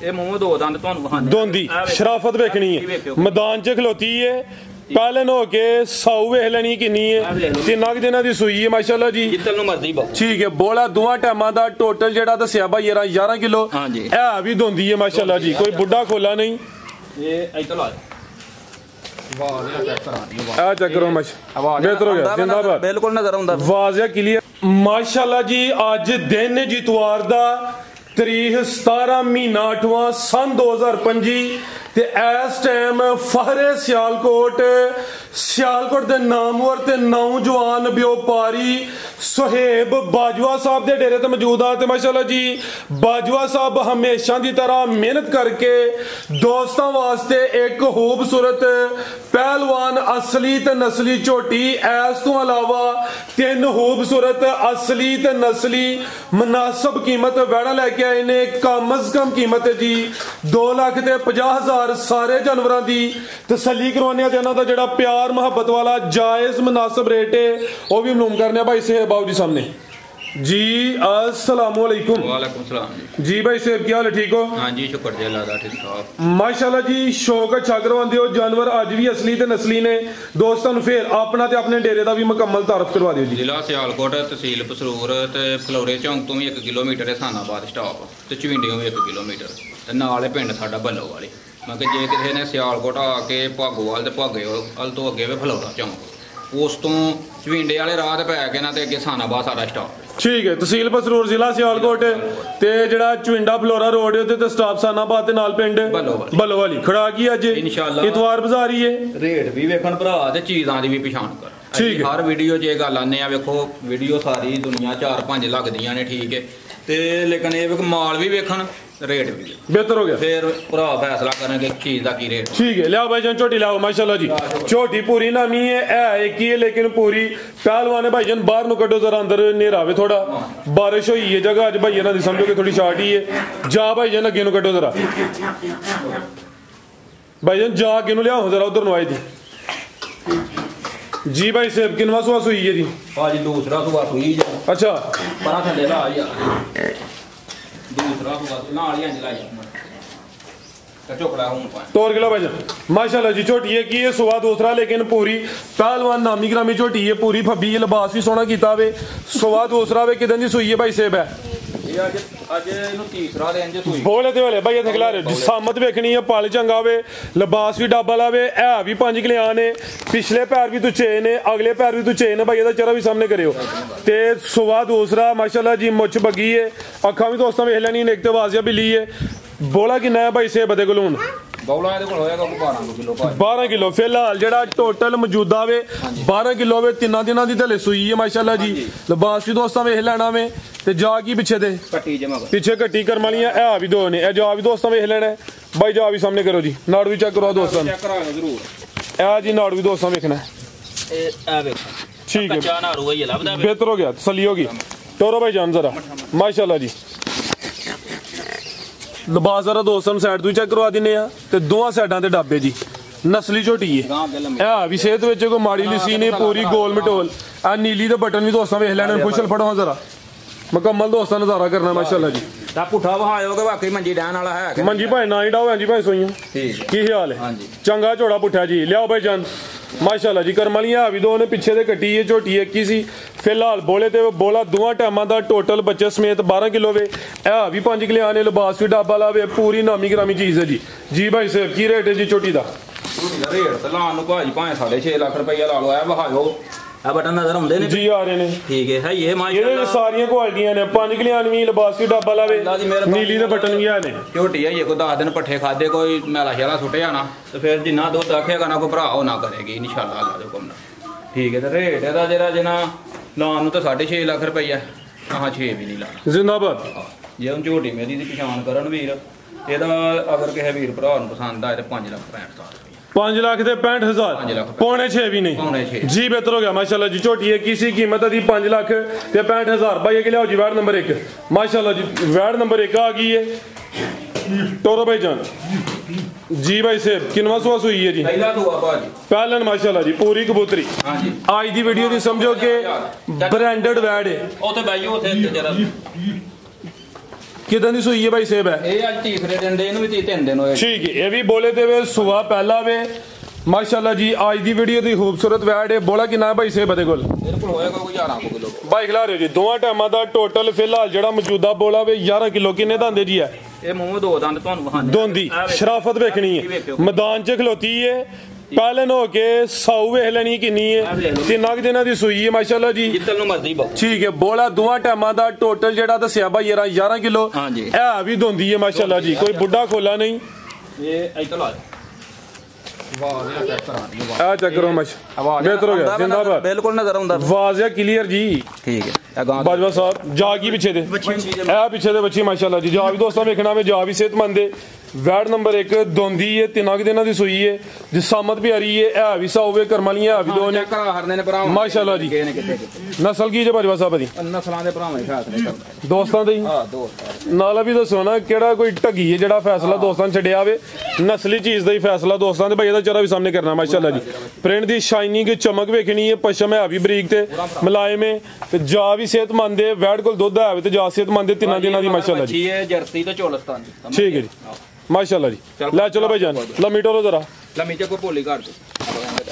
ਇਹ ਮੂੰਹ ਦੋ ਦੰਦ ਤੁਹਾਨੂੰ ਵਹਾਨੇ ਦੋਂਦੀ ਸ਼ਰਾਫਤ ਵੇਖਣੀ ਹੈ मैदान च खलोती है पालन हो के साऊ वेख लेनी किन्नी है 3 दिनों की सूई है माशाल्लाह जी जितन मर्जी ठीक है बोला दोवां टाइमां दा टोटल जेड़ा दस्सिया भाई 11 किलो है भी दोंदी है माशाल्लाह जी कोई बुढ़ा खोला नहीं ये इधर ला चेक करो बेहतर हो गया जिंदाबाद बिल्कुल नजर आउंदा वाज़िया क्लियर माशाल्लाह जी अज दिन जितवार दा तारीख 17 महीना 8वां सन 2025 ते इस टाइम फहरे सियालकोट दे नामवर ते नौजवान व्यापारी सुहेब बाजवा साहब दे डेरे ते मौजूद आ ते माशाल्लाह जी बाजवा साहब हमेशा की तरह मेहनत करके दोस्तों वास्ते एक खूबसूरत पहलवान असली ते नस्ली झोटी इस तो अलावा 3 खूबसूरत असली ते नस्ली मुनासिब कीमत वैड़ा लैके आए ने कम अज कम कीमत है जी 2,50,000 सारे जानवरों की तसली करवाने का जो प्यार मुहब्बत वाला जायज मुनासिब रेट है वह भी मालूम करने भाई साहब बाबू जी सामने जी अस्सलाम वालेकुम। वालेकुम सलाम जी भाई साहब क्या हाल है ठीक हो? हाँ जी शुक्र जी अल्लाह दा ठीक ठाक माशाल्लाह जी शौक अच्छा करवांदे हो जानवर अज भी असली ते नस्ली ने दोस्तों फिर अपना ते अपने डेरे दा भी मुकम्मल तारफ करवा दियो जी। जिला सियालकोट तहसील पसरूर ते फलोरे चौंक तो भी 1 किलोमीटर है सानाबाद स्टॉप ते चविंडियों भी 1 किलोमीटर ते नाल पिंड साडा बल्लोवाली मैं कि जे किसी ने सियालकोट आके भागोवाल ते भागोवाल तो अगे भी फलोरा चौंक उस तो चविंडे वाले राह ते पै के ना ते अगे सानाबाद सारा स्टॉप ठीक है तहसील पसरूर जिला सियालकोट ते जेड़ा चविंडा फलोरा रोड है ते स्टॉप सानाबाद ते नाल पिंड बल्लोवाली खड़ा की अज इंशाअल्लाह इतवार बाजार ही है रेट भी वेखण भरा ते चीज़ां दी भी पछाण कर ठीक है हर वीडियो च गल आने आ वेखो वीडियो सारी दुनिया 4-5 लगदियां ने ठीक है ते लेकिन ये माल भी वेखण रेट भी बेहतर हो गया फिर भरा फैसला करेंगे चीज का की रेट ठीक है लियाओ भाईजान झोटी लाओ माशाल्लाह जी झोटी पूरी नामी है एक ही है लेकिन पूरी पहलवान है भाईजान बाहर नु कड्डो जरा अंदर नेरा आवे थोड़ा बारिश हुई है जगह अज भाई ना समझो कि थोड़ी शार्ट ही है जा भाईजान अगे नु कड्डो जरा भाईजान जा अगे नु लियाओ जरा उधर नु आई जी जी भाई साहब किनवा सुआ सुई है जी हां जी दूसरा सुआ सुई है अच्छा परा ठंडे ला यार दूसरा हुआ ना आलियां जलाई तौर किलो भाईजान माशाल्लाह जी झोटी है की सुबह दूसरा लेकिन पूरी पहलवान नामी ग्रामी झोटी है पूरी फब्बी लिबास भी सोहना कीता वे सुबह दूसरा वे किदन दी सुई है भाई साहब है बोले ते वाले भाई खिला रहे जिसामत वेखनी है पल चंगा वे लिबास भी डब्बा लावे है भी 5 किलो ने पिछले पैर भी तुचे ने अगले पैर भी तुचे ने भाई चेहरा भी सामने करियो ते सुबह दूसरा माशाल्लाह जी मुछ बगी है अखा भी दोस्तों वेख लैनी एक तो वाजिया बिल्ली है बोला कि नया भाई से बदे कोलून 12 किलो फिलहाल जेड़ा टोटल मौजूदा वे 12 किलो वे 3 दिनों की थले सुई है माशाल्लाह जी लिबास भी दोस्तों वेख लेना वे ते जा की पिछे दे पीछे कट्टी करम वालियां है भी 2 ने जा भी दोस्तों वेख लेना भाई जा भी सामने करो जी नाड़ भी चेक करो दोस्तों ए जी नाड़ भी दोस्तों वेखना ठीक है बेहतर हो गया तसल्ली होगी टोरो भाई जान जरा माशाल्लाह जी लिबास जरा दोस्तों साइड तो चेक करवा दिने ते दोवां साइडां ते डाबे जी नस्ली झोटी है भी सेहत विच कोई माड़ी लिसी नहीं पूरी गोल मटोल आ नीली दे बटन भी दोस्तों वेख लैने पुछल फड़ो जरा मुकम्मल दोस्तों नजारा करना माशाल्लाह जी पुठा बहाओगे वाकई मंजी डैन वाला है मंजी भाई ना ही डाओ जी भाई सोइयां की ख्याल है चंगा झोड़ा पुठा जी लियाओ भाई जान माशाल्लाह जी करमलियां भी 2 ने पिछे दे कट्टी है झोटी एक ही सी फिलहाल बोले ते बोला दोवां टाइमां दा टोटल बच्चे समेत 12 किलो वे है भी 5 किलो आने लिबास भी डब्बा लावे पूरी नामी ग्रामी चीज है जी भाई साहब की रेट है जी झोटी दा रेट ते लान नु भाई 6.5 लाख रुपया ला लो है बहाओ आ बटन नजर आउंदे ने जी आ रहे ने ठीक है ये माशाल्लाह ये सारी क्वालिटियां ने 5 किलो आनवी लिबास भी डब्बा लावे नीली दे बटन भी आने झोटी है ये कोई 10 दिन पट्ठे खादे कोई मैला शेला सुटे जाना तो फिर जिन्ना दूध रखेगा ना कोई भरा हो ना करेगी इंशाल्लाह अल्लाह दे हुक्म नाल ठीक है ते रेट एदा जेरा जना लान नु तो 6.5 लाख रुपया हां 6 भी नहीं लाना जिंदाबाद जे हम झोटी मेरी दी पहचान करन वीर एदा अगर किसी वीर भरा नु पसंद आए तो 5,65,000 5 लाख दे 65,000 पौने 6 भी नहीं जी बेहतर हो गया माशाल्लाह जी झोटी है किसी कीमत दी 5 लाख ते 65,000 भाई के लियाओ जी वार्ड नंबर 1 माशाल्लाह जी वार्ड नंबर 1 आ गई है टोरो भाई जान जी भाई साहब किनवा सुआ सुई है जी पहलन माशाल्लाह जी पूरी कबूतरी आज दी वीडियो दी समझो कि ब्रांडेड वैड है ਕਿਦਾਂ ਦੀ ਸੂਈ ਹੈ ਭਾਈ ਸੇਬ ਹੈ ਇਹ ਅੱਜ ਤੀਸਰੇ ਦਿਨ ਦੇ, ਇਹਨੂੰ ਵੀ 3 ਦਿਨ ਹੋਏ। ਠੀਕ ਹੈ, ਇਹ ਵੀ ਬੋਲੇ ਤੇ ਵੇ ਸੁਆ ਪਹਿਲਾ ਵੇ ਮਾਸ਼ਾਅੱਲਾ ਜੀ। ਅੱਜ ਦੀ ਵੀਡੀਓ ਦੀ ਖੂਬਸੂਰਤ ਵੈੜ ਹੈ। ਬੋਲਾ ਕਿੰਨਾ ਭਾਈ ਸੇਬ ਦੇ ਕੋਲ? ਮੇਰੇ ਕੋਲ ਹੋਏਗਾ ਕੋਈ 11 ਕਿਲੋ ਭਾਈ ਖਿਲਾ ਰਹੇ ਜੀ। ਦੋਵਾਂ ਟਾਈਮਾਂ ਦਾ ਟੋਟਲ ਫਿਲਹਾਲ ਜਿਹੜਾ ਮੌਜੂਦਾ ਬੋਲਾ ਵੇ 11 ਕਿਲੋ। ਕਿੰਨੇ ਦੰਦੇ ਜੀ ਹੈ? ਇਹ ਮੂੰਹ 2 ਦੰਦ ਤੁਹਾਨੂੰ ਵਿਖਾਣੇ। ਦੋਂਦੀ ਸ਼ਰਾਫਤ ਵੇਖਣੀ ਹੈ, ਮੈਦਾਨ 'ਚ ਖਲੋਤੀ ਹੈ, ਪਹਿਲਨ ਹੋ ਕੇ ਸਾਊ ਵੇਖ ਲੈਣੀ ਕਿੰਨੀ ਹੈ। 3 ਦਿਨਾਂ ਦੀ ਸੂਈ ਹੈ ਮਾਸ਼ਾਅੱਲਾ ਜੀ। ਜਿੱਦਲ ਨੂੰ ਮਰਜ਼ੀ ਪਾਓ। ਠੀਕ ਹੈ, ਬੋਲਾ ਦੋਵਾਂ ਟਾਈਮਾਂ ਦਾ ਟੋਟਲ ਜਿਹੜਾ ਦੱਸਿਆ ਭਾਈ 11 ਕਿਲੋ ਇਹ ਵੀ ਦੋਂਦੀ ਹੈ ਮਾਸ਼ਾਅੱਲਾ ਜੀ। ਕੋਈ ਬੁੱਢਾ ਖੋਲਾ ਨਹੀਂ। ਇਹ ਇੱਧਰ ਲਾ ਆ ਚੈੱਕ ਕਰੋ ਮਸ਼ ਬਿਹਤਰ ਹੋ ਗਿਆ। ਜਿੰਦਾਬਾਦ, ਬਿਲਕੁਲ ਨਜ਼ਰ ਆਉਂਦਾ, ਵਾਜ਼ਿਆ ਕਲੀਅਰ ਜੀ। ਠੀਕ ਹੈ। ਬਾਜਵਾ ਸਾਹਿਬ ਜਾ ਕੀ ਪਿੱਛੇ ਦੇ ਇਹ ਪਿੱਛੇ ਦੇ ਬੱਚੀ ਮਾਸ਼ਾਅੱਲਾ ਜੀ। ਜਾ ਵੀ ਦੋਸਤਾਂ ਵੇਖਣਾ ਵੇ, ਜਾ ਵੀ ਸਿਹਤਮੰਦ ਹੈ। ਵੈੜ ਨੰਬਰ 1 ਦੋਂਦੀ ਹੈ, 3 ਦਿਨਾਂ ਦੀ ਸੂਈ ਹੈ, ਜਿਸਾਮਤ ਵੀ ਆ ਰਹੀ ਹੈ। ਇਹ ਵੀ ਸਾਉਵੇ ਕਰਮਾਲੀਆਂ ਵੀ ਦੋ ਨੇ ਮਾਸ਼ਾਅੱਲਾ ਜੀ। ਨਸਲ ਕੀ ਜੇ ਬਾਜਵਾ ਸਾਹਿਬ ਦੀ? ਨਸਲਾਂ ਦੇ ਭਰਾਵਾਂ ਫੈਸਲੇ ਦੋਸਤਾਂ ਦੇ ਨਾਲ ਵੀ ਦੱਸੋ ਨਾ ਕਿਹੜਾ ਕੋਈ ਢੱਗੀ ਹੈ ਜਿਹੜਾ ਫੈਸਲਾ ਦੋਸਤਾਂ ਛੱਡਿਆ ਵੇ। ਨਸਲੀ ਚੀਜ਼ ਦਾ ਹੀ ਫੈਸਲਾ ਦੋਸਤਾਂ ਦੇ ਭਾਈ ਇਹਦਾ ਚਿਹਰਾ ਵੀ ਸਾਹਮਣੇ ਕਰਨਾ ਮਾਸ਼ਾਅੱਲਾ ਜੀ। ਪ੍ਰਿੰਟ ਦੀ ਸ਼ਾਈਨਿੰਗ ਚਮਕ ਵੇਖਣੀ ਹੈ। ਪਸ਼ਮ ਹੈ ਵੀ ਬਰੀਕ ਤੇ ਮੁਲਾਇਮ ਹੈ ਤੇ ਜਾ ਵੀ ਸਿਹਤਮੰਦ ਹੈ। ਵੈੜ ਕੋਲ ਦੁੱਧ ਹੈ ਤੇ ਜਾ ਸਿਹਤਮੰਦ ਹੈ। 3 ਦਿਨਾਂ ਦੀ ਮਾਸ਼ਾਅੱਲਾ ਜੀ। ਜਰਸੀ ਤੇ ਚੋਲਸਤਾਨ ਦੀ। ਠੀਕ ਹੈ ਜੀ ਮਾਸ਼ਾਅੱਲਾ ਜੀ। ਲੈ ਚਲੋ ਭਾਈ ਜਾਨ ਲੰਮੀ ਟੋਰੋ ਜ਼ਰਾ ਲੰਮੀ ਚੱਕੋ ਭੋਲੀ ਘਰ ਤੋਂ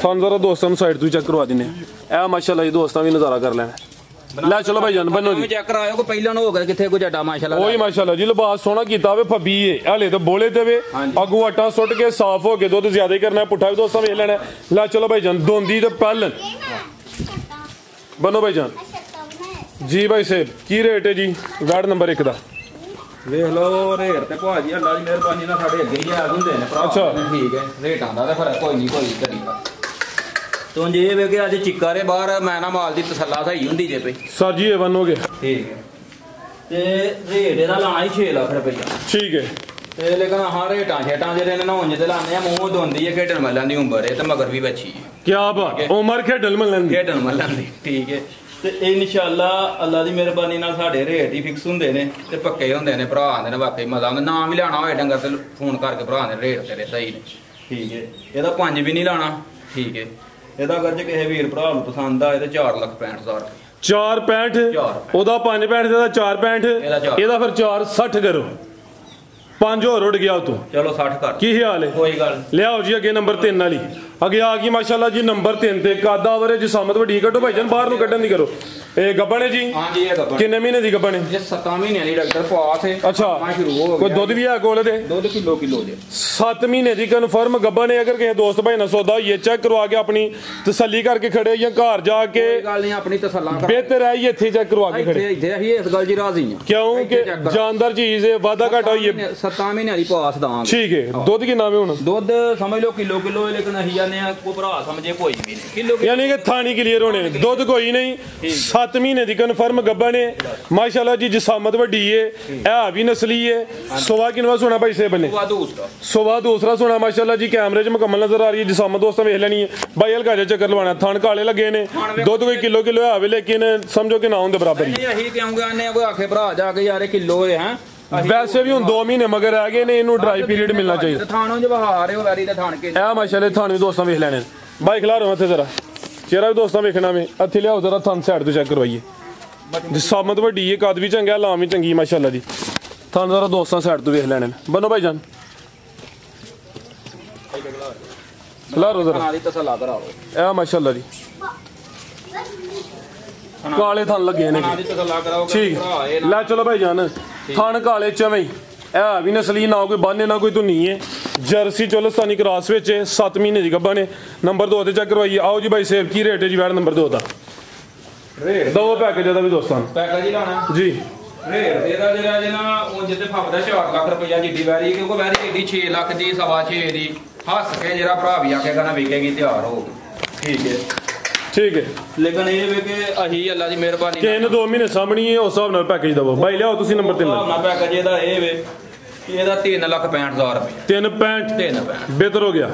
ਸਾਨੂੰ ਜ਼ਰਾ ਦੋਸਤਾਂ ਨੂੰ ਸਾਈਡ ਤੋਂ ਚੈੱਕ ਕਰਵਾ ਦਿੰਨੇ ਆ। ਇਹ ਮਾਸ਼ਾਅੱਲਾ ਜੀ ਦੋਸਤਾਂ ਵੀ ਨਜ਼ਾਰਾ ਕਰ ਲੈਣਾ। ਲੈ ਚਲੋ ਭਾਈ ਜਾਨ ਬੰਨੋ ਜੀ। ਚੈੱਕ ਕਰਾਇਓ ਕੋ ਪਹਿਲਾਂ ਨੂੰ ਹੋ ਗਿਆ ਕਿੱਥੇ ਕੋ ਜੱਡਾ ਮਾਸ਼ਾਅੱਲਾ। ਉਹੀ ਮਾਸ਼ਾਅੱਲਾ ਜੀ ਲਿਬਾਸ ਸੋਹਣਾ ਕੀਤਾ ਵੇ। ਫੱਬੀ ਏ ਹਲੇ ਤੇ ਬੋਲੇ ਤੇ ਵੇ ਅੱਗੋਂ ਆਟਾ ਸੁੱਟ ਕੇ ਸਾਫ਼ ਹੋ ਕੇ ਦੁੱਧ ਜ਼ਿਆਦਾ ਹੀ ਕਰਨਾ। ਪੁੱਠਾ ਵੀ ਦੋਸਤਾਂ ਵੇਖ ਲੈਣਾ। ਲੈ ਚਲੋ ਭਾਈ ਜਾਨ ਦੋਂਦੀ ਤੇ ਪਹਿਲਨ ਬੰਨੋ ਭਾਈ ਜਾਨ ਜੀ। ਭਾਈ ਸਾਹਿਬ ਕੀ ਰੇਟ ਹੈ ਜੀ ਵੈੜ ਨੰਬਰ 1 ਦਾ? ਵੇਖ ਲਓ ਰੇਟ ਤੇ ਭਾਜੀ ਅੱਲਾ ਦੀ ਮਿਹਰਬਾਨੀ ਨਾਲ ਸਾਡੇ ਅੱਗੇ ਹੀ ਆ ਹੁੰਦੇ ਨੇ ਭਰਾ। ਅੱਛਾ ਠੀਕ ਹੈ, ਰੇਟਾਂ ਦਾ ਤਾਂ ਫਰਕ ਕੋਈ ਨਹੀਂ ਕੋਈ ਕਰੀਦਾ। ਤੂੰ ਜੇ ਵੇ ਕਿ ਅੱਜ ਚਿੱਕਾ ਰੇ ਬਾਹਰ ਮੈਂ ਨਾ ਮਾਲ ਦੀ ਤਸੱਲਾ ਸਹੀ ਹੁੰਦੀ ਜੇ ਪਈ ਸਰ ਜੀ ਇਹ ਬੰਨੋਗੇ। ਠੀਕ ਹੈ ਤੇ ਰੇਟ ਇਹਦਾ ਲਾਣਾ ਹੀ 6 ਲੱਖ ਰੁਪਈਆ। ਠੀਕ ਹੈ ਤੇ ਲੇਕਿਨ ਹਾਂ ਰੇਟਾਂ ਛੇਟਾਂ ਜਿਹੜੇ ਨੇ ਨਹਾਉਣ ਤੇ ਲਾਉਂਦੇ ਆ ਮੂੰਹ ਦੋਂਦੀ ਹੈ। ਖੇਡਣ ਵਾਲਿਆਂ ਦੀ ਉਮਰ ਹੈ ਤੇ ਮਗਰ ਵੀ ਬੱਚੀ ਹੈ। ਕੀ ਬਾਤ ਉਮਰ ਖੇਡਣ ਮਲਣ ਦੀ। ਖੇਡਣ ਵਾਲਿਆਂ ਦੀ ਠੀਕ ਹੈ। ਤੇ ਇਨਸ਼ਾਅੱਲਾ ਅੱਲਾ ਦੀ ਮਿਹਰਬਾਨੀ ਨਾਲ ਸਾਡੇ ਰੇਟ ਹੀ ਫਿਕਸ ਹੁੰਦੇ ਨੇ ਤੇ ਪੱਕੇ ਹੁੰਦੇ ਨੇ। ਭਰਾ ਆਂਦੇ ਨੇ ਵਾਕਈ ਮਜ਼ਾ ਆਉਂਦਾ। ਨਾਮ ਵੀ ਲੈਣਾ ਹੋਏ ਡੰਗਰ ਤੇ ਫੋਨ ਕਰਕੇ ਭਰਾ ਦੇ ਰੇਟ ਤੇਰੇ ਸਹੀ ਨੇ। ਠੀਕ ਹੈ, ਇਹਦਾ 5 ਵੀ ਨਹੀਂ ਲਾਣਾ। ਠੀਕ ਹੈ, ਇਹਦਾ ਅਗਰ ਜੇ ਕਿਸੇ ਵੀਰ ਭਰਾ ਨੂੰ ਪਸੰਦ ਆਏ ਤੇ 4,65,000 4,65 ਉਹਦਾ 5,65 ਦਾ 4,65 ਇਹਦਾ ਫਿਰ 4,60 ਕਰੋ। 5 ਹੋਰ ਉੱਡ ਗਿਆ ਤੂੰ। ਚਲੋ 60 ਕਰ। ਕੀ ਹਾਲ ਹੈ? ਕੋਈ ਗੱਲ ਲਿਆਓ ਜੀ ਅੱਗੇ ਨੰਬਰ 3 ਵਾਲੀ ਅੱਗੇ ਆ ਗਈ ਮਾਸ਼ਾਅੱਲਾ ਜੀ। ਨੰਬਰ 3 ਤੇ ਕਾਦਾ ਵਰੇ ਜਿਸਾਮਤ ਵੱਡੀ ਕੱਢੋ ਭਾਈ ਜਾਨ ਬਾਹਰ ਨੂੰ ਕੱਢਣ ਦੀ ਕਰੋ। ਇਹ ਗੱਬਣ ਹੈ ਜੀ? ਹਾਂਜੀ ਇਹ ਗੱਬਣ। ਕਿੰਨੇ ਮਹੀਨੇ ਦੀ ਗੱਬਣ ਹੈ? ਇਹ 7 ਮਹੀਨਿਆਂ ਦੀ ਡਾਕਟਰ ਪਾਸ ਹੈ। ਅੱਛਾ ਸ਼ੁਰੂ ਹੋ ਗਿਆ। ਕੋਈ ਦੁੱਧ ਵੀ ਹੈ ਕੋਲ ਦੇ? ਦੁੱਧ ਕਿਲੋ ਜੇ 7 ਮਹੀਨੇ ਦੀ ਕਨਫਰਮ ਗੱਬਣ ਹੈ। ਅਗਰ ਕਿਸੇ ਦੋਸਤ ਭਾਈ ਨਾਲ ਸੌਦਾ ਹੋਈਏ ਚੈੱਕ ਕਰਵਾ ਕੇ ਆਪਣੀ ਤਸੱਲੀ ਕਰਕੇ ਖੜੇ ਜਾਂ ਘਰ ਜਾ ਕੇ ਕੋਈ ਗੱਲ ਨਹੀਂ ਆਪਣੀ ਤਸੱਲਾ ਕਰ। ਬਿਹਤਰ ਹੈ ਇੱਥੇ ਚੈੱਕ ਕਰਵਾ ਕੇ ਖੜੇ। ਇੱਥੇ ਅਸੀਂ ਇਸ ਗੱਲ ਜੀ ਰਾਜ਼ੀ ਹਾਂ ਕਿਉਂਕਿ ਜਾਨਦਾਰ ਚੀਜ਼ ਹੈ। ਵਾਧਾ ਘਾਟਾ ਹੋਈਏ 7 ਮਹੀਨਿਆਂ ਦੀ ਪਾਸ ਦਾਂਗੇ। ਠੀਕ ਹੈ। ਦੁੱਧ ਕਿੰਨਾ ਵੇ ਹੁਣ? ਦੁੱਧ ਸਮਝ ਲਓ ਕਿਲੋ ਲੇਕਿਨ ਅਸੀਂ ਜਾਂਦੇ ਆ ਕੋਈ ਭਰਾ ਸਮਝੇ ਕੋਈ ਵੀ ਨਹੀਂ ਕਿਲੋ ਯਾਨੀ ਕਿ ਥਾਣੀ ਕਲੀਅਰ ਹੋਣੇ। ਦੁੱਧ ਕੋਈ ਨਹੀਂ। 7 ਮਹੀਨੇ ਦੀ ਕਨਫਰਮ ਗੱਬਾ ਨੇ ਮਾਸ਼ਾਅੱਲਾ ਜੀ। ਜਿਸਾਮਤ ਵੱਡੀ ਹੈ। ਇਹ ਵੀ ਨਸਲੀ ਹੈ। ਸੋਵਾ ਕਿਨਵਾ ਸੋਨਾ ਭਾਈ ਸੇ ਬਨੇ ਸੋਵਾ ਦੂਸਰਾ ਸੋਨਾ ਮਾਸ਼ਾਅੱਲਾ ਜੀ। ਕੈਮਰੇ 'ਚ ਮੁਕੰਮਲ ਨਜ਼ਰ ਆ ਰਹੀ ਹੈ। ਜਿਸਾਮਤ ਦੋਸਤਾਂ ਵੇਖ ਲੈਣੀ ਹੈ। ਬਾਈ ਹਲਕਾ ਜਿਹਾ ਚੱਕਰ ਲਵਾਣਾ। ਥਣ ਕਾਲੇ ਲੱਗੇ ਨੇ। ਦੁੱਧ ਕੋਈ ਕਿਲੋ ਆਵੇ ਲੇਕਿਨ ਸਮਝੋ ਕਿ ਨਾ ਹੁੰਦੇ ਬਰਾਬਰ ਹੀ। ਅਸੀਂ ਕਿਉਂ ਆਨੇ ਕੋਈ ਆਖੇ ਭਰਾ ਜਾ ਕੇ ਯਾਰ ਕਿਲੋ ਹੈ। ਵੈਸੇ ਵੀ ਹੁਣ 2 ਮਹੀਨੇ ਮਗਰ ਰਹਿ ਗਏ ਨੇ। ਇਹਨੂੰ ਡਰਾਈ ਪੀਰੀਅਡ ਮਿਲਣਾ ਚਾਹੀਦਾ। ਥਾਣੋਂ ਚ ਬਹਾ ਰਹੇ ਹੋ ਵੈਰੀ ਦਾ ਥਾਣ ਕੇ ਇਹ ਮਾਸ਼ਾਅੱਲਾ ਥਾਣ ਵੀ ਦੋਸਤਾਂ ਵੇਖ ਲੈਣੇ। ਬਾਈ ਖਿਲਾ ਰਹੇ ਇੱਥੇ ਜ਼ਰਾ ਚਿਹਰਾ ਵੀ ਦੋਸਤਾਂ ਵੇਖਣਾ ਵੇ। ਇੱਥੇ ਲਿਆਓ ਜ਼ਰਾ ਥਣ ਸਾਈਡ ਤੋਂ ਚੈੱਕ ਕਰਵਾਈਏ। ਜਿਸਾਮਤ ਵੱਡੀ ਹੈ। ਕੱਦ ਵੀ ਚੰਗਾ ਲਾਮ ਵੀ ਚੰਗੀ ਮਾਸ਼ਾਅੱਲਾ ਜੀ। ਥਣ ਜ਼ਰਾ ਦੋਸਤਾਂ ਸਾਈਡ ਤੋਂ ਵੇਖ ਲੈਣੇ। ਬੰਨੋ ਭਾਈ ਜਾਨ ਖਿਲਾ ਰੋ ਜ਼ਰਾ ਤਸੱਲਾ ਕਰਾ ਲਓ। ਇਹ ਮਾਸ਼ਾਅੱਲਾ ਜੀ ਕਾਲੇ ਥਣ ਲੱਗੇ ਨੇ। ਠੀਕ ਲੈ ਚਲੋ ਭਾਈ ਜਾਨ ਥਣ ਕਾਲੇ ਚਵੇਂ ਇਹ ਵੀ ਨਸਲੀ ਨਾ ਕੋਈ ਬਾਨੇ ਨਾ ਕੋਈ ਧੁੰਨੀ ਹੈ। ਜਰਸੀ ਚੋਲਸਤਾਨੀ ਕ੍ਰਾਸ ਵਿੱਚ 7 ਮਹੀਨੇ ਦੀ ਗੱਭਾ ਨੇ। ਨੰਬਰ 2 ਤੇ ਚੈੱਕ ਕਰਵਾਈਏ। ਆਓ ਜੀ ਭਾਈ ਸੇਬ ਕੀ ਰੇਟ ਹੈ ਜੀ ਵੈੜ ਨੰਬਰ 2 ਦਾ? ਰੇਟ ਦੋ ਪੈਕੇਜ ਦਾ ਵੀ ਦੋਸਤਾਂ ਪੈਕੇਜ ਹੀ ਲਾਣਾ ਜੀ। ਰੇਟ ਇਹਦਾ ਜਿਹੜਾ ਜੇ ਨਾ ਉਹ ਜਿੱਤੇ ਫੱਬਦਾ 4 ਲੱਖ ਰੁਪਈਆ ਜਿੱਡੀ ਵੈਰੀ ਕਿਉਂਕਿ ਵੈਰੀ ਏਡੀ 6 ਲੱਖ ਦੀ 6.5 ਦੀ ਹੱਸ ਕੇ ਜਿਹੜਾ ਭਰਾ ਵੀ ਆਖੇਗਾ ਨਾ ਵਿਕੇਗੀ ਤਿਆਰ ਹੋ। ਠੀਕ ਹੈ ਠੀਕ ਹੈ। ਲੇਕਿਨ ਇਹ ਵੇ ਕਿ ਅਸੀਂ ਅੱਲਾ ਦੀ ਮਿਹਰਬਾਨੀ ਕਿ ਇਹਨੂੰ 2 ਮਹੀਨੇ ਸਾਹਮਣੀ ਹੈ ਉਸ ਹਿਸਾਬ ਨਾਲ ਪੈਕੇਜ ਦਵੋ। ਬਾਈ ਲਿਆਓ ਤੁਸੀਂ ਨੰਬਰ 3 ਨਾ ਪੈਕੇਜ ਇਹਦਾ ਇਹ ਵੇ ਕਿ ਇਹਦਾ 3,65,000 ਰੁਪਏ। 3.65 ਬਿਹਤਰ ਹੋ ਗਿਆ।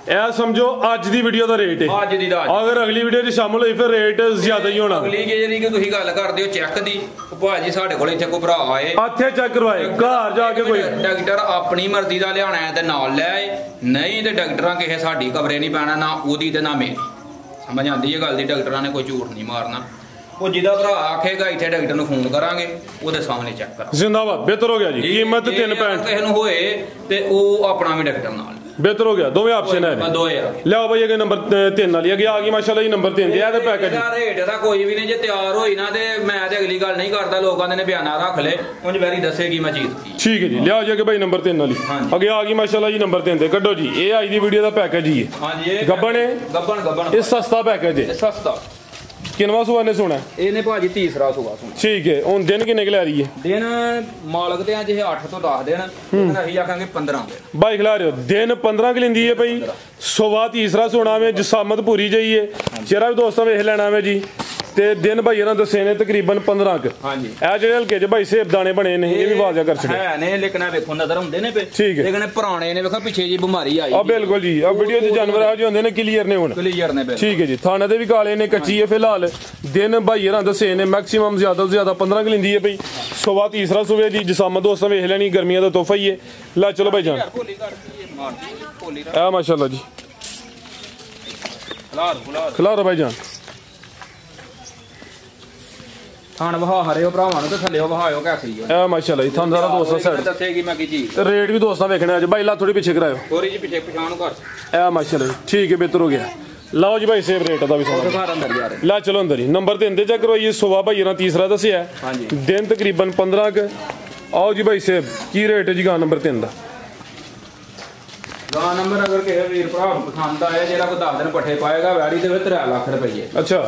ਇਹ ਸਮਝੋ ਅੱਜ ਦੀ ਵੀਡੀਓ ਦਾ ਰੇਟ ਹੈ। ਅੱਜ ਦੀ ਦਾ ਅਗਰ ਅਗਲੀ ਵੀਡੀਓ 'ਚ ਸ਼ਾਮਲ ਹੋਈ ਫਿਰ ਰੇਟ ਜ਼ਿਆਦਾ ਹੀ ਹੋਣਾ। ਅਗਲੀ ਜਿਹੜੀ ਕਿ ਤੁਸੀਂ ਗੱਲ ਕਰਦੇ ਹੋ ਚੈੱਕ ਦੀ ਭਾਜੀ ਸਾਡੇ ਕੋਲ ਇੱਥੇ ਕੋਈ ਭਰਾ ਆਏ ਇੱਥੇ ਚੈੱਕ ਕਰਵਾਏ ਘਰ ਜਾ ਕੇ ਕੋਈ ਡਾਕਟਰ ਆਪਣੀ ਮਰਜ਼ੀ ਦਾ ਲਿਆਣਾ ਹੈ ਤੇ ਨਾਲ ਲੈ ਆਏ ਨਹੀਂ ਤੇ ਡਾਕਟਰਾਂ ਕਿਸੇ ਸਾਡੀ ਕਵਰੇ ਨਹੀਂ ਪੈਣਾ ਨਾ ਉਹਦੀ ਤੇ ਨਾ ਮੇਰੀ। ਸਮਝ ਆਉਂਦੀ ਹੈ ਗੱਲ ਦੀ। ਡਾਕਟਰਾਂ ਨੇ ਕੋਈ ਝੂਠ ਨਹੀਂ ਮਾਰਨਾ। ਉਹ ਜਿਹਦਾ ਭਰਾ ਆਖੇਗਾ ਇੱਥੇ ਡਾਕਟਰ ਨੂੰ ਫੋਨ ਕਰਾਂਗੇ, ਉਹਦੇ ਸਾਹਮਣੇ ਚੈੱਕ ਕਰਾਂਗੇ। ਜ਼ਿੰਦਾਬਾਦ, ਬਿਹਤਰ ਹੋ ਗਿਆ ਜੀ। ਕੀਮਤ 3.65 ਕਿਸੇ ਨੂੰ ਹੋਏ ਤੇ ਉਹ ਆਪਣਾ ਵੀ ਡਾਕਟਰ ਨਾਲ ਬਿਹਤਰ ਹੋ ਗਿਆ। ਦੋਵੇਂ ਆਪਸ਼ਨ ਹੈ ਦੋਏ ਆ। ਲਿਆਓ ਬਾਈ ਅਗੇ ਨੰਬਰ 3 ਵਾਲੀ ਅੱਗੇ ਆ ਗਈ ਮਾਸ਼ਾਅੱਲਾ ਜੀ ਨੰਬਰ 3 ਦੇ ਆ ਤੇ ਪੈਕੇਜ ਰੇਟ ਦਾ ਕੋਈ ਵੀ ਨਹੀਂ, ਜੇ ਤਿਆਰ ਹੋਈ ਨਾ ਤੇ ਮੈਂ ਤੇ ਅਗਲੀ ਗੱਲ ਨਹੀਂ ਕਰਦਾ, ਲੋਕਾਂ ਦੇ ਨੇ ਬਿਆਨਾ ਰੱਖ ਲੈ ਉਂਝ ਵੈਰੀ ਦੱਸੇਗੀ ਮੈਂ ਚੀਜ਼ ਕੀ। ਠੀਕ ਹੈ ਜੀ, ਲਿਆਓ ਜੀ ਅੱਗੇ ਬਾਈ ਨੰਬਰ 3 ਵਾਲੀ ਅੱਗੇ ਆ ਗਈ ਮਾਸ਼ਾਅੱਲਾ ਜੀ ਨੰਬਰ 3 ਤੇ ਕੱਢੋ ਜੀ। ਇਹ ਅੱਜ ਦੀ ਵੀਡੀਓ ਦਾ ਪੈਕੇਜ ਹੀ ਹੈ। ਹਾਂਜੀ ਇਹ ਗੱਬਣ ਹੈ, ਗੱਬਣ ਇਹ ਸਸਤਾ ਪੈਕੇਜ ਹੈ। ਸਸਤਾ ਕਿੰਨਵਾ ਸੂਆ ਨੇ ਸੋਣਾ ਇਹਨੇ ਭਾਜੀ ਤੀਸਰਾ ਸੂਆ ਸੁਣਾ। ਠੀਕ ਹੈ, ਹੁਣ ਦਿਨ ਕਿੰਨੇ ਕੁ ਲੈ ਰਹੀ ਹੈ? ਦਿਨ ਮਾਲਕ ਤੇ ਅੱਜ ਇਹ 8 ਤੋਂ 10 ਦਿਨ, ਲੇਕਿਨ ਅਸੀਂ ਆਖਾਂਗੇ 15 ਦਿਨ। ਬਾਈ ਖਿਲਾ ਰਹੇ ਹੋ ਦਿਨ 15 ਕਿ ਲੈਂਦੀ ਹੈ ਭਾਈ। ਸਵਾ ਤੀਸਰਾ ਸੋਣਾ ਵੇ, ਜਸਾਮਤ ਪੂਰੀ ਜਾਈਏ, ਚਿਹਰਾ ਵੀ ਦੋਸਤਾਂ ਵੇਖ ਲੈਣਾ ਵੇ ਜੀ। ਤੇ ਦਿਨ ਭਾਈ ਇਹਨਾਂ ਦੱਸੇ ਨੇ ਤਕਰੀਬਨ 15 ਕ। ਹਾਂਜੀ ਇਹ ਜਿਹੜੇ ਹਲਕੇ ਚ ਭਾਈ ਸੇਬ ਦਾਣੇ ਬਣੇ ਨੇ ਇਹ ਵੀ ਵਾਜ਼ਿਆ ਕਰ ਛੜੇ ਹੈ ਨੇ, ਲੇਕਿਨ ਇਹ ਵੇਖੋ ਨਜ਼ਰ ਹੁੰਦੇ ਨੇ ਪਏ, ਠੀਕ ਹੈ। ਲੇਕਿਨ ਪੁਰਾਣੇ ਨੇ, ਵੇਖੋ ਪਿੱਛੇ ਜੀ ਬਿਮਾਰੀ ਆਈ ਆ ਬਿਲਕੁਲ ਜੀ। ਆ ਵੀਡੀਓ 'ਚ ਜਾਨਵਰ ਆ ਜੋ ਹੁੰਦੇ ਨੇ ਕਲੀਅਰ ਨੇ ਹੁਣ, ਕਲੀਅਰ ਨੇ। ਠੀਕ ਹੈ ਜੀ। ਥਾਣੇ ਦੇ ਵੀ ਕਾਲੇ ਨੇ, ਕੱਚੀ ਹੈ ਫਿਲਹਾਲ। ਦਿਨ ਭਾਈ ਇਹਨਾਂ ਦੱਸੇ ਨੇ ਮੈਕਸਿਮਮ ਜ਼ਿਆਦਾ ਤੋਂ ਜ਼ਿਆਦਾ 15 ਕ ਲੈਂਦੀ ਹੈ ਭਾਈ। ਸਵਾ ਤੀਸਰਾ ਸੂਵੇ ਦੀ ਜਸਾਮਤ ਦੋਸਤਾਂ ਵੇਖ ਲੈਣੀ, ਗਰਮੀਆਂ ਦਾ ਤੋਹਫਾ ਹੀ ਹੈ। ਲੈ ਚਲੋ ਭਾਈ ਜਾਨ ਆ ਮਾਸ਼ਾਅੱਲਾ ਜੀ। ਖਿਲਾਰੋ ਭਾਈ ਜਾਨ। ਖਾਣ ਵਹਾ ਹਰਿਓ ਭਰਾਵਾਂ ਨੂੰ ਤੇ ਥੱਲੇ ਵਹਾਇਓ ਕੈਸੀ ਹੈ। ਆ ਮਾਸ਼ਾਅੱਲਾ ਜੀ। ਤੁਹਾਨੂੰ ਸਾਰਾ ਦੋਸਤਾਂ ਸਾਈਡ ਦੱਸੇਗੀ ਮੈਂ ਕੀ ਚੀਜ਼। ਰੇਟ ਵੀ ਦੋਸਤਾਂ ਵੇਖਣੇ ਅੱਜ ਭਾਈ। ਲਾ ਥੋੜੀ ਪਿੱਛੇ ਕਰਾਇਓ ਥੋੜੀ ਜੀ ਪਿੱਛੇ ਪਛਾਣ ਨੂੰ ਕਰ। ਆ ਮਾਸ਼ਾਅੱਲਾ ਜੀ, ਠੀਕ ਹੈ, ਬਿਹਤਰ ਹੋ ਗਿਆ। ਲਓ ਜੀ ਭਾਈ ਸੇਬ ਰੇਟ ਦਾ ਵੀ ਸਾਰਾ ਘਰ ਅੰਦਰ ਯਾਰ। ਲਾ ਚਲੋ ਅੰਦਰ ਹੀ ਨੰਬਰ 3 ਤੇ ਚੈੱਕ ਕਰਵਾਈਏ। ਸੁਬਾ ਭਾਈ ਇਹਨਾਂ ਤੀਸਰਾ ਦੱਸਿਆ, ਦਿਨ ਤਕਰੀਬਨ 15 ਕ। ਆਓ ਜੀ ਭਾਈ ਸੇਬ ਕੀ ਰੇਟ ਹੈ ਜੀ ਗਾਂ ਨੰਬਰ 3 ਦਾ? ਗਾਂ ਨੰਬਰ ਅਗਰ ਕਿਸੇ ਵੀਰ ਭਰਾ ਨੂੰ ਪਸੰਦ ਆਏ, ਜਿਹੜਾ ਕੋਈ 10 ਦਿਨ ਪੱਠੇ ਪਾਏਗਾ ਵੈੜੀ ਦੇ ਵਿੱਚ 3 ਲੱਖ ਰੁਪਏ। ਅੱਛਾ,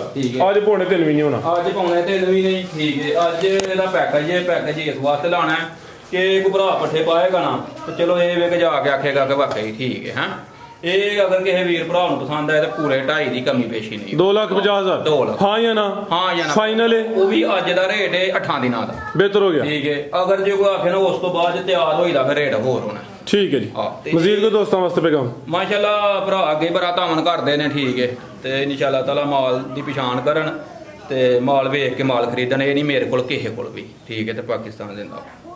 ਅੱਜ ਪੌਣੇ 3 ਵੀ ਨਹੀਂ ਹੋਣਾ। ਅੱਜ ਪੌਣੇ 3 ਵੀ ਨਹੀਂ, ਠੀਕ ਹੈ। ਅੱਜ ਇਹਦਾ ਪੈਕੇਜ ਇਸ ਵਾਸਤੇ ਲਾਣਾ ਹੈ ਕਿ ਕੋਈ ਭਰਾ ਪੱਠੇ ਪਾਏਗਾ ਨਾ ਤੇ ਚਲੋ ਇਹ ਵੇਖ ਜਾ ਕੇ ਆਖੇਗਾ ਕਿ ਵਾਕਈ ਠੀਕ ਹੈ। ਇਹ ਅਗਰ ਕਿਸੇ ਵੀਰ ਭਰਾ ਨੂੰ ਪਸੰਦ ਆਏ ਤਾਂ ਪੂਰੇ 2.5 ਦੀ ਕਮੀ ਪੇਸ਼ੀ ਨਹੀਂ। 2,50,000 2 ਲੱਖ। ਹਾਂ ਜਾਂ ਨਾ? ਹਾਂ ਜਾਂ ਨਾ। ਫਾਈਨਲ ਹੈ ਉਹ ਵੀ ਅੱਜ ਦਾ ਰੇਟ ਹੈ 8 ਦਿਨਾਂ ਦਾ। ਬਿਹਤਰ ਹੋ ਗਿਆ, ਠੀਕ ਹੈ। ਅਗਰ ਜੇ ਕੋਈ ਆਖੇ ਨਾ ਉਸ ਤੋਂ ਬਾਅਦ ਤਿਆਰ ਹੋਈਦਾ ਫਿਰ ਰੇਟ ਹੋਰ ਹੋਣਾ। ਠੀਕ ਹੈ ਜੀ। ਮਜ਼ੀਦ ਕੋ ਦੋਸਤਾਂ ਵਾਸਤੇ ਪੈਗਾਮ ਮਾਸ਼ਾਅੱਲਾ ਭਰਾ ਅੱਗੇ ਬੜਾ ਧਾਵਨ ਕਰਦੇ ਨੇ, ਠੀਕ ਹੈ। ਤੇ ਇਨਸ਼ਾਅੱਲਾ ਤਾਲਾ ਮਾਲ ਦੀ ਪਛਾਣ ਕਰਨ ਤੇ ਮਾਲ ਵੇਖ ਕੇ ਮਾਲ ਖਰੀਦਣ। ਇਹ ਨਹੀਂ ਮੇਰੇ ਕੋਲ ਕਿਸੇ ਕੋਲ ਵੀ, ਠੀਕ ਹੈ। ਤੇ ਪਾਕਿਸਤਾਨ ਦੇ ਨਾਲ